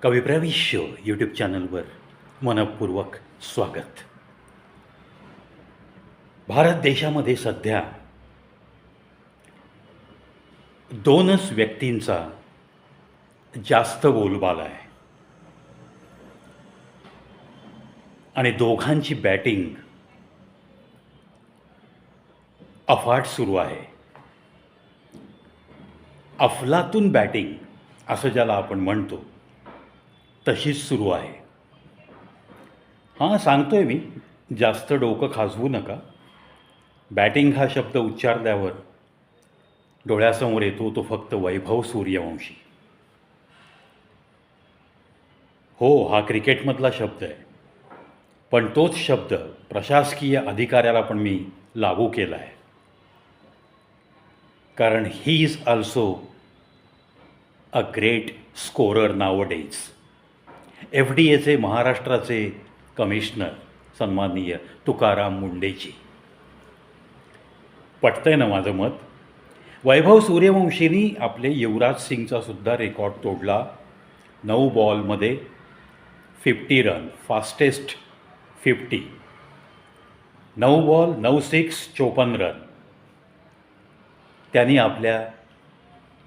कविप्रविष्य YouTube चॅनलवर मनपूर्वक स्वागत. भारत देशामध्ये सध्या दोनच व्यक्तींचा जास्त बोलबाला आहे आणि दोघांची बॅटिंग अफाट सुरू आहे. अफलातून बॅटिंग असं ज्याला आपण म्हणतो तशीच सुरू आहे. हां, सांगतोय मी, जास्त डोकं खाजवू नका. बॅटिंग हा शब्द उच्चारल्यावर डोळ्यासमोर येतो तो फक्त वैभव सूर्यवंशी. हो, हा क्रिकेटमधला शब्द आहे, पण तोच शब्द प्रशासकीय अधिकाऱ्याला पण मी लागू केला आहे. कारण he is also a great scorer नावडेज. FDAचे महाराष्ट्राचे कमिशनर सन्माननीय तुकाराम मुंडेजी. पटतंय ना माझं मत? वैभव सूर्यवंशींनी आपले युवराज सिंगचा सुद्धा रेकॉर्ड तोडला. 9 बॉलमध्ये 50 run, fastest 50. 9 ball 9 six 54 run. त्यांनी आपल्या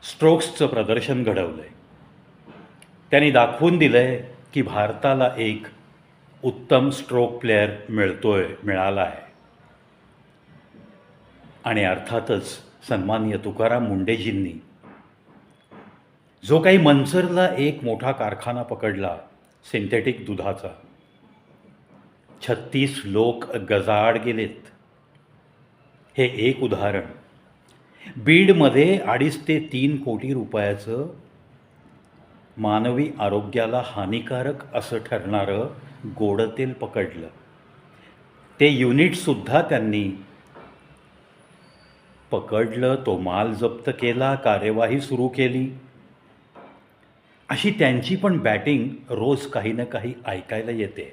स्ट्रोक्सचं प्रदर्शन घडवलं आहे. त्यांनी दाखवून दिलं आहे की भारताला एक उत्तम स्ट्रोक प्लेयर मिळाला आहे. आणि अर्थातच सन्माननीय तुकाराम मुंडेजींनी जो काही मंचरला एक मोठा कारखाना पकडला सिंथेटिक दुधाचा, 36 लोक गजाआड गेलेत. हे एक उदाहरण. बीडमध्ये 2.5 ते 3 कोटी रुपयाचं मानवी आरोग्याला हानिकारक असं ठरणारं गोडतेल पकडलं. ते युनिटसुद्धा त्यांनी पकडलं, तो माल जप्त केला, कार्यवाही सुरू केली. अशी त्यांची पण बॅटिंग रोज काही ना काही ऐकायला येते.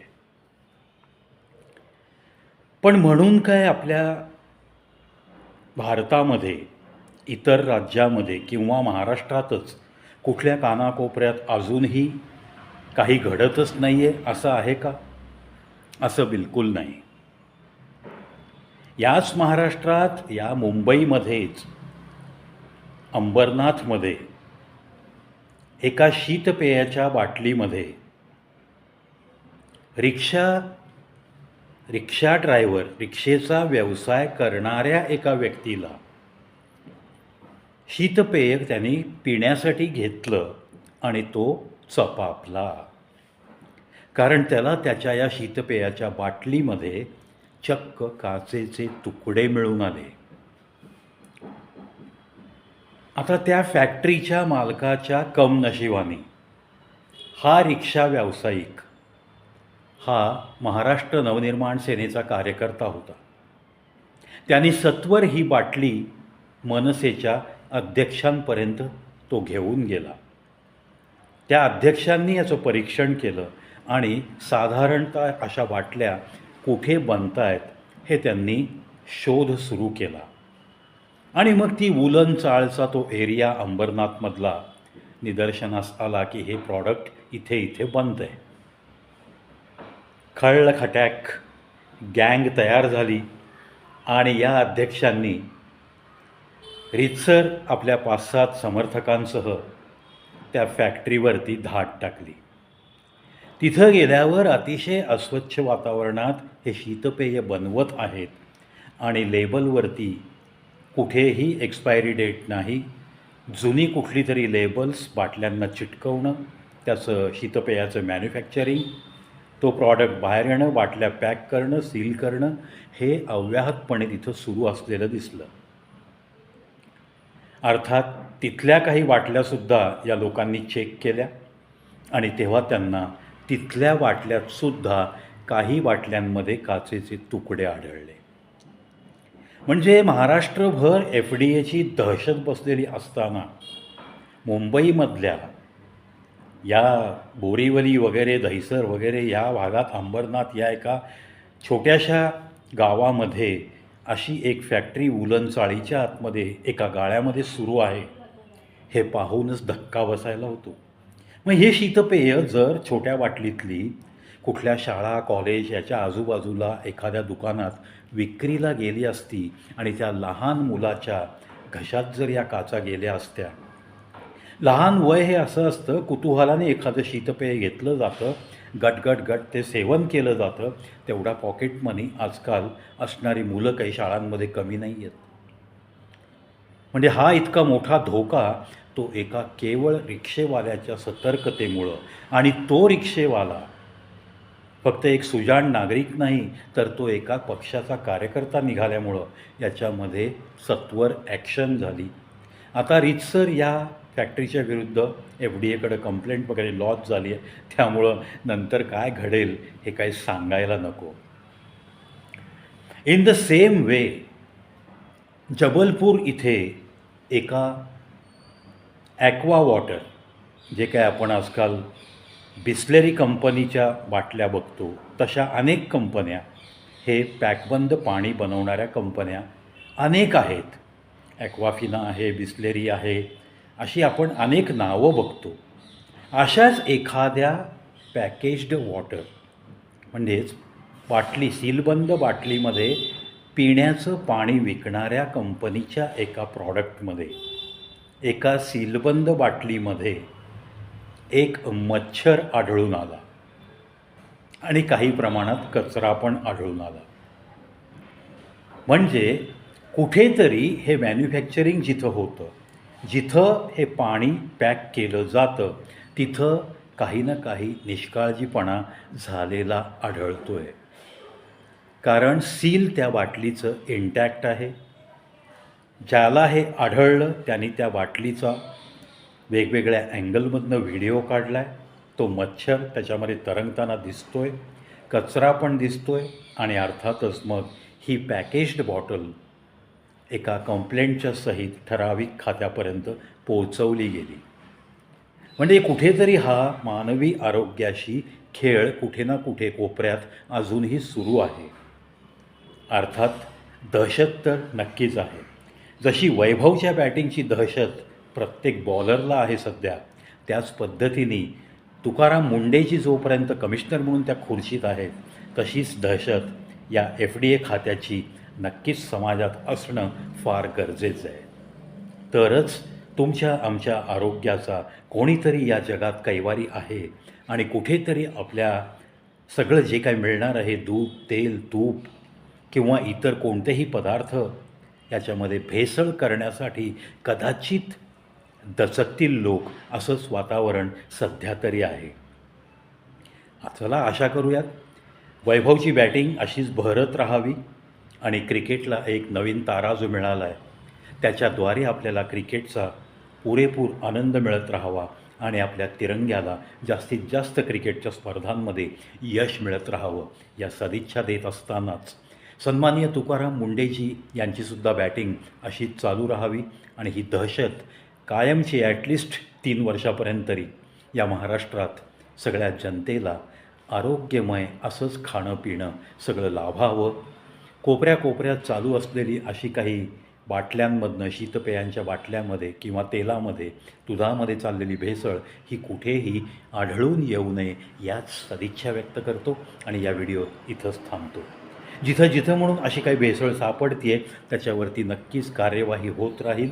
पण म्हणून काय आपल्या भारतामध्ये, इतर राज्यामध्ये किंवा महाराष्ट्रातच कुठल्या कानाकोपऱ्यात अजूनही काही घडतच नाही आहे असं आहे का? असं बिलकुल नाही. याच महाराष्ट्रात, या मुंबईमध्येच अंबरनाथमध्ये एका शीतपेयाच्या बाटलीमध्ये रिक्षा ड्रायव्हर, रिक्षेचा व्यवसाय करणाऱ्या एका व्यक्तीला शीतपेय त्यांनी पिण्यासाठी घेतलं आणि तो चपापला. कारण त्याला त्याच्या या शीतपेयाच्या बाटलीमध्ये चक्क काचेचे तुकडे मिळून आले. आता त्या फॅक्टरीच्या मालकाच्या कमनशिबाने हा रिक्षा व्यावसायिक हा महाराष्ट्र नवनिर्माण सेनेचा कार्यकर्ता होता. त्यांनी सत्वर ही बाटली मनसेच्या अध्यक्षांपर्यंत तो घेऊन गेला. त्या अध्यक्षांनी याचं परीक्षण केलं आणि साधारणतः अशा बाटल्या कुठे बनतायत हे त्यांनी शोध सुरू केला. आणि मग ती वुलन चाळचा तो एरिया अंबरनाथमधला निदर्शनास आला की हे प्रॉडक्ट इथे बनतं आहे. खळखट्याक गँग तयार झाली आणि या अध्यक्षांनी रीतसर आपल्या 5-7 समर्थकांसह त्या फॅक्टरीवरती धाड टाकली. तिथं गेल्यावर अतिशय अस्वच्छ वातावरणात हे शीतपेय बनवत आहेत आणि लेबलवरती कुठेही एक्सपायरी डेट नाही. जुनी कुठली तरी लेबल्स बाटल्यांना चिटकवणं, त्याचं शीतपेयाचं मॅन्युफॅक्चरिंग, तो प्रॉडक्ट बाहेर येणं, बाटल्या पॅक करणं, सील करणं, हे अव्याहतपणे तिथं सुरू असलेलं दिसलं. अर्थात तिथल्या काही बाटल्यासुद्धा या लोकांनी चेक केल्या आणि तेव्हा त्यांना तिथल्या बाटल्यातसुद्धा काही बाटल्यांमध्ये काचेचे तुकडे आढळले. म्हणजे महाराष्ट्रभर FDAची दहशत बसलेली असताना मुंबईमधल्या या बोरीवली वगैरे, दहिसर वगैरे या भागात, अंबरनाथ या एका छोट्याशा गावामध्ये अशी एक फॅक्टरी वुलन चाळीच्या आतमध्ये एका गाळ्यामध्ये सुरू आहे, हे पाहूनच धक्का बसायला होतो. मग हे शीतपेय जर छोट्या बाटलीतली कुठल्या शाळा कॉलेज याच्या आजूबाजूला एखाद्या दुकानात विक्रीला गेली असती आणि त्या लहान मुलाच्या घशात जर या काचा गेल्या असत्या, लहान वय हे असं असतं, कुतूहलाने एखादं शीतपेय घेतलं जातं, गट ते सेवन केलं जातं. तेवढा पॉकेट मनी आजकाल असणारी मुलं काही शाळांमध्ये कमी नाही आहेत. म्हणजे हा इतका मोठा धोका तो एका केवळ रिक्षेवाल्याच्या सतर्कतेमुळं, आणि तो रिक्षेवाला फक्त एक सुजाण नागरिक नाही, तर तो एका पक्षाचा कार्यकर्ता निघाल्यामुळं याच्यामध्ये सत्वर ॲक्शन झाली. आता रीतसर या फॅक्टरीच्या विरुद्ध FDA कंप्लेंट वगैरे लॉन्च झाली आहे. त्यामुळं नंतर काय घडेल हे काही सांगायला नको. In the same way Jabalpur इथे एका ॲक्वा वॉटर, जे काय आपण आजकाल बिस्लेरी कंपनीच्या बाटल्या बघतो, तशा अनेक कंपन्या, हे पॅकबंद पाणी बनवणाऱ्या कंपन्या अनेक आहेत. ॲक्वाफिना आहे, बिस्लेरी आहे, अशी आपण अनेक नावं बघतो. अशाच एखाद्या पॅकेज्ड वॉटर, म्हणजेच बाटली, सीलबंद बाटलीमध्ये पिण्याचं पाणी विकणाऱ्या कंपनीच्या एका प्रॉडक्टमध्ये, एका सीलबंद बाटलीमध्ये एक मच्छर आढळून आला आणि काही प्रमाणात कचरा पण आढळून आला. म्हणजे कुठेतरी हे मॅन्युफॅक्चरिंग जिथं होतं, जिथं हे पाणी पॅक केलं जातं, तिथं काही ना काही निष्काळजीपणा झालेला आढळतो आहे. कारण सील त्या बाटलीचं इंटॅक्ट आहे. ज्याला हे आढळलं त्यांनी त्या बाटलीचा वेगवेगळ्या अँगलमधनं व्हिडिओ काढला आहे. तो मच्छर त्याच्यामध्ये तरंगताना दिसतो आहे, कचरा पण दिसतो आहे, आणि अर्थातच मग ही पॅकेज्ड बॉटल एका कंप्लेंटच्या सहित ठराविक खात्यापर्यंत पोहोचवली गेली. म्हणजे कुठेतरी हा मानवी आरोग्याशी खेळ कुठे ना कुठे कोपऱ्यात अजूनही सुरू आहे. अर्थात दहशत तर नक्कीच आहे. जशी वैभवच्या बॅटिंगची दहशत प्रत्येक बॉलरला आहे सध्या, त्याच पद्धतीने तुकाराम मुंडेजी जोपर्यंत कमिशनर म्हणून त्या खुर्चीत आहेत, तशीच दहशत या FDA खात्याची नक्कीच समाजात असणं फार गरजेचं आहे. तरच तुमच्या आमच्या आरोग्याचा कोणीतरी या जगात कैवारी आहे, आणि कुठेतरी आपल्या सगळं जे काही मिळणार आहे, दूध, तेल, तूप किंवा इतर कोणतेही पदार्थ, याच्यामध्ये भेसळ करण्यासाठी कदाचित दचकतील लोक, असंच वातावरण सध्या तरी आहे. चला आशा करूयात वैभवची बॅटिंग अशीच बहरत राहावी, आणि क्रिकेटला एक नवीन तारा जो मिळाला आहे त्याच्याद्वारे आपल्याला क्रिकेटचा पुरेपूर आनंद मिळत राहावा, आणि आपल्या तिरंग्याला जास्तीत जास्त क्रिकेटच्या स्पर्धांमध्ये यश मिळत राहावं, या सदिच्छा देत असतानाच सन्माननीय तुकाराम मुंडेजी यांचीसुद्धा बॅटिंग अशीच चालू राहावी, आणि ही दहशत कायमची ॲटलिस्ट 3 वर्षापर्यंत तरी या महाराष्ट्रात सगळ्या जनतेला आरोग्यमय असंच खाणं पिणं सगळं लाभावं. कोपऱ्यात चालू असलेली अशी काही बाटल्यांमधनं, शीतपेयांच्या बाटल्यामध्ये किंवा तेलामध्ये, दुधामध्ये चाललेली भेसळ ही कुठेही आढळून येऊ नये, याच सदिच्छा व्यक्त करतो, आणि या व्हिडिओ इथंच थांबतो. जिथं म्हणून अशी काही भेसळ सापडते आहे त्याच्यावरती नक्कीच कार्यवाही होत राहील.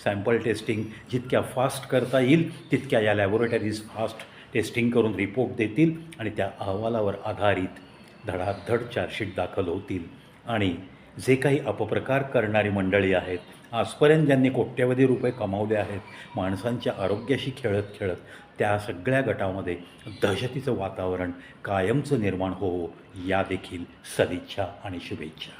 सॅम्पल टेस्टिंग जितक्या फास्ट करता येईल तितक्या या लॅबोरेटरीज फास्ट टेस्टिंग करून रिपोर्ट देतील, आणि त्या अहवालावर आधारित धडाधड चार्जशीट दाखल होतील. आणि जे काही अपप्रकार करणारी मंडळी आहेत, आजपर्यंत ज्यांनी कोट्यवधी रुपये कमावले आहेत माणसांच्या आरोग्याशी खेळत त्या सगळ्या गटामध्ये दहशतीचं वातावरण कायमचं निर्माण होवो, या देखील सदिच्छा आणि शुभेच्छा.